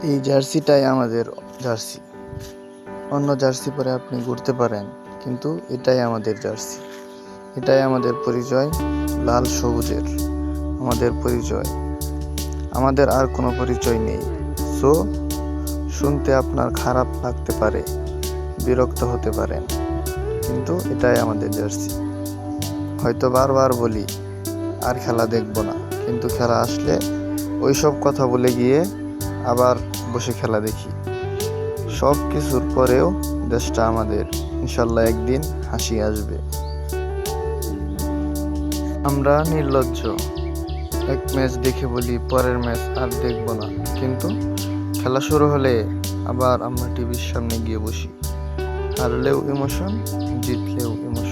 এই জার্সিটাই আমাদের জার্সি। অন্য জার্সি পরে আপনি ঘুরতে পারেন, কিন্তু এটাই আমাদের জার্সি। এটাই আমাদের পরিচয়, লাল সবুজের আমাদের পরিচয়। আমাদের আর কোনো পরিচয় নেই। সো শুনতে আপনার খারাপ লাগতে পারে, বিরক্ত হতে পারেন, কিন্তু এটাই আমাদের জার্সি। হয়তো বারবার বলি আর খেলা দেখবো না, কিন্তু খেলা আসলে ওইসব কথা বলে গিয়ে আবার বসে খেলা দেখি। সব কিছুর পরেও দেশটা আমাদের, ইনশাল্লাহ একদিন হাসি আসবে। আমরা নির্লজ্জ, এক ম্যাচ দেখে বলি পরের ম্যাচ আর দেখবো না, কিন্তু খেলা শুরু হলে আবার আমরা টিভির সামনে গিয়ে বসি। হারলেও ইমোশন, জিতলেও ইমোশন।